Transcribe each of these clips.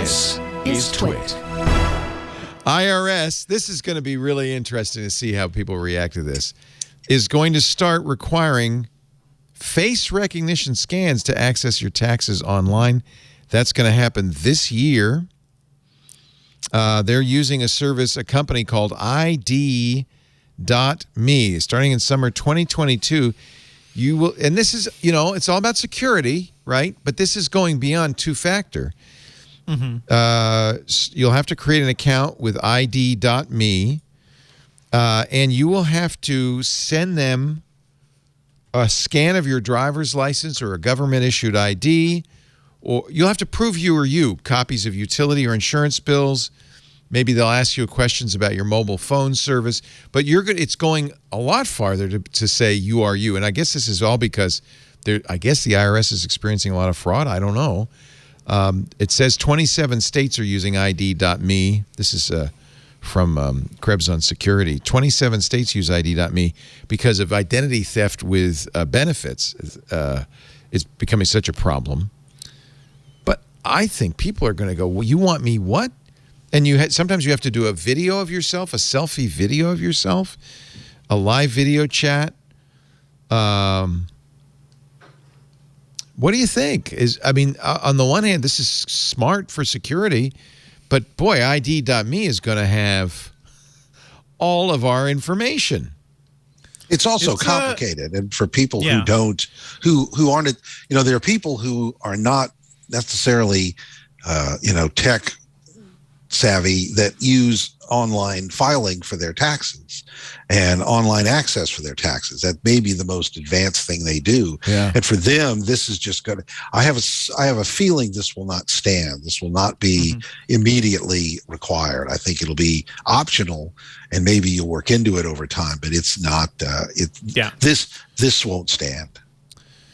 This is TWiT. IRS, this is going to be really interesting to see how people react to this, is going to start requiring face recognition scans to access your taxes online. That's going to happen this year. They're using a company called ID.me. Starting in summer 2022, you will, and this is, it's all about security, right? But this is going beyond two-factor. You'll have to create an account with ID.me, and you will have to send them a scan of your driver's license or a government-issued ID, or you'll have to prove you are you, copies of utility or insurance bills. Maybe they'll ask you questions about your mobile phone service, but it's going a lot farther to say you are you. And I guess this is all because I guess the IRS is experiencing a lot of fraud. I don't know. It says 27 states are using ID.me. This is from Krebs on Security. 27 states use ID.me because of identity theft with benefits. It's becoming such a problem. But I think people are going to go, well, you want me what? And sometimes you have to do a video of yourself, a selfie video of yourself, a live video chat. What do you think? On the one hand, this is smart for security, but boy, ID.me is going to have all of our information. It's also complicated, and for people who don't, who aren't, there are people who are not necessarily, tech savvy that use online filing for their taxes and online access for their taxes. That may be the most advanced thing they do. Yeah. And for them, this is just going to, I have a feeling this will not stand. This will not be immediately required. I think it'll be optional, and maybe you'll work into it over time, but it's not, this won't stand.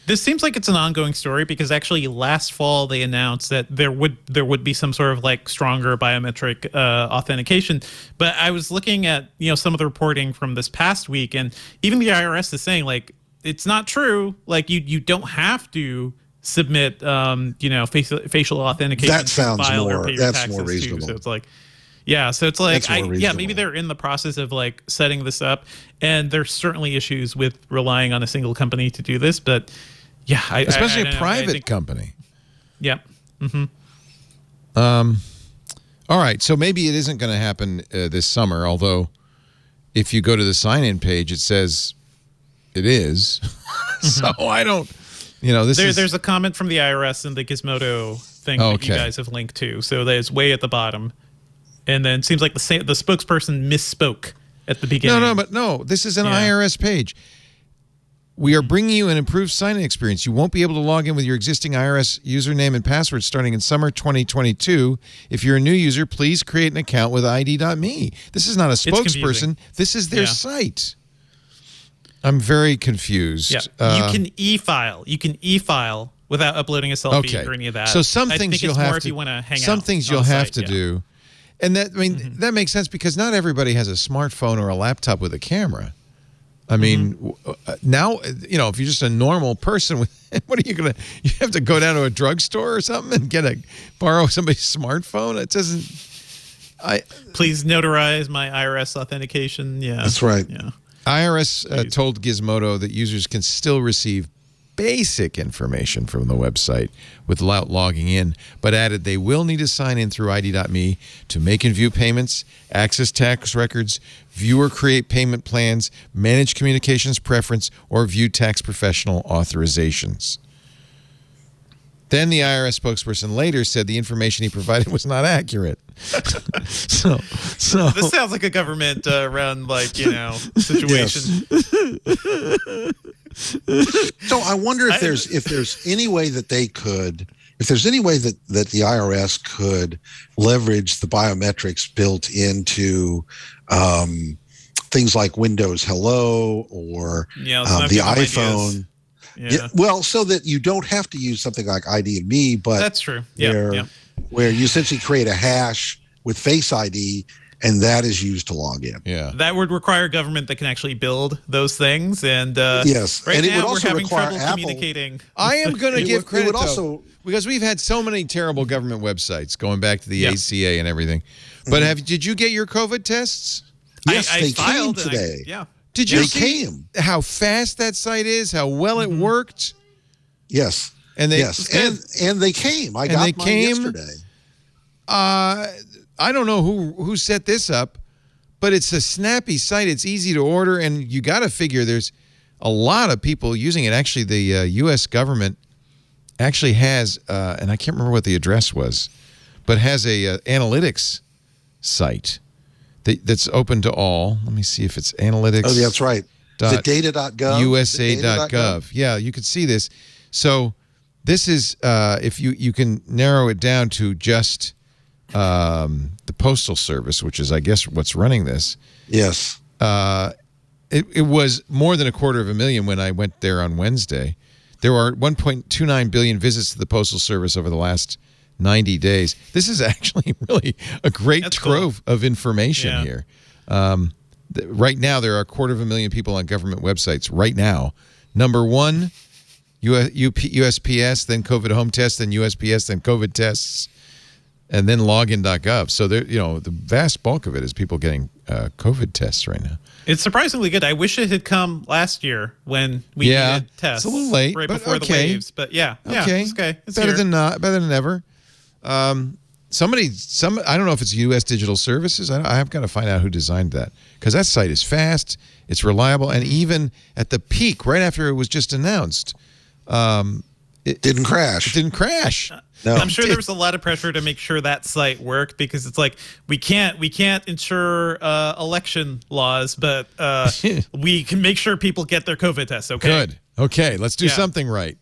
This seems like it's an ongoing story because actually last fall they announced that there would be some sort of like stronger biometric authentication. But I was looking at some of the reporting from this past week, and even the IRS is saying like it's not true. Like you don't have to submit facial authentication. That sounds more. That's more reasonable. So it's like. Yeah, so it's like, maybe they're in the process of like setting this up, and there's certainly issues with relying on a single company to do this, but yeah, especially a private company. Yep. All right, so maybe it isn't going to happen this summer, although if you go to the sign-in page, it says it is. So I don't, there's a comment from the IRS in the Gizmodo thing that you guys have linked to, so that is way at the bottom. And then it seems like the spokesperson misspoke at the beginning. No, this is an IRS page. We are bringing you an improved sign-in experience. You won't be able to log in with your existing IRS username and password starting in summer 2022. If you're a new user, please create an account with ID.me. This is not a spokesperson. This is their site. I'm very confused. Yeah. You can e-file. You can e-file without uploading a selfie or any of that. So some things you'll have to. If you want to hang some out things you'll have to do. And that, that makes sense because not everybody has a smartphone or a laptop with a camera. I mean, now, if you're just a normal person, what are you going to, you have to go down to a drugstore or something and borrow somebody's smartphone? It doesn't, Please notarize my IRS authentication. Yeah. That's right. Yeah. IRS told Gizmodo that users can still receive basic information from the website without logging in, but added they will need to sign in through ID.me to make and view payments, access tax records, view or create payment plans, manage communications preference, or view tax professional authorizations. Then the IRS spokesperson later said the information he provided was not accurate. So this sounds like a government-run, situation. So I wonder if there's any way that they could, if there's any way that the IRS could leverage the biometrics built into things like Windows Hello or the iPhone. Yeah. Well, so that you don't have to use something like ID.me, but that's true. Where you essentially create a hash with Face ID, and that is used to log in. Yeah, that would require government that can actually build those things. And yes, right and now it would also we're having require trouble Apple communicating. I am going to give credit. It would also because we've had so many terrible government websites going back to the ACA and everything. But did you get your COVID tests? Yes, I they came filed today. Did you They see came. how fast that site is? How well it worked? Yes. And they and they came. I got mine yesterday. I don't know who set this up, but it's a snappy site. It's easy to order, and you got to figure there's a lot of people using it. Actually, the U.S. government actually has, and I can't remember what the address was, but has a analytics site that's open to all. Let me see if it's analytics. Oh, that's right. Is it data.gov? USA.gov. Yeah, you could see this. So this is, if you can narrow it down to just the Postal Service, which is, I guess, what's running this. Yes. It was more than 250,000 when I went there on Wednesday. There are 1.29 billion visits to the Postal Service over the last 90 days. This is actually really a great trove of information here. Right now, there are 250,000 people on government websites right now. Number one, USPS, then COVID home test, then USPS, then COVID tests, and then login.gov. So there, the vast bulk of it is people getting COVID tests right now. It's surprisingly good. I wish it had come last year when we needed tests. It's a little late, right but before the waves. But it's okay. It's better here. better than never. I don't know if it's U.S. Digital Services. I have got to find out who designed that, because that site is fast, it's reliable, and even at the peak, right after it was just announced, it didn't crash. It didn't crash. No. I'm sure there was a lot of pressure to make sure that site worked, because it's like we can't ensure election laws, but we can make sure people get their COVID tests. Okay. Good. Okay. Let's do something right.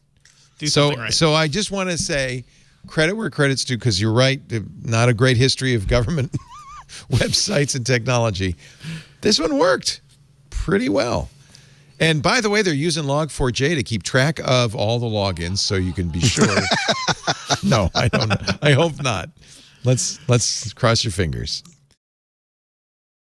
So I just want to say, credit where credit's due, because you're right. Not a great history of government websites and technology. This one worked pretty well. And by the way, they're using Log4j to keep track of all the logins, so you can be sure. No, I don't. I hope not. Let's cross your fingers.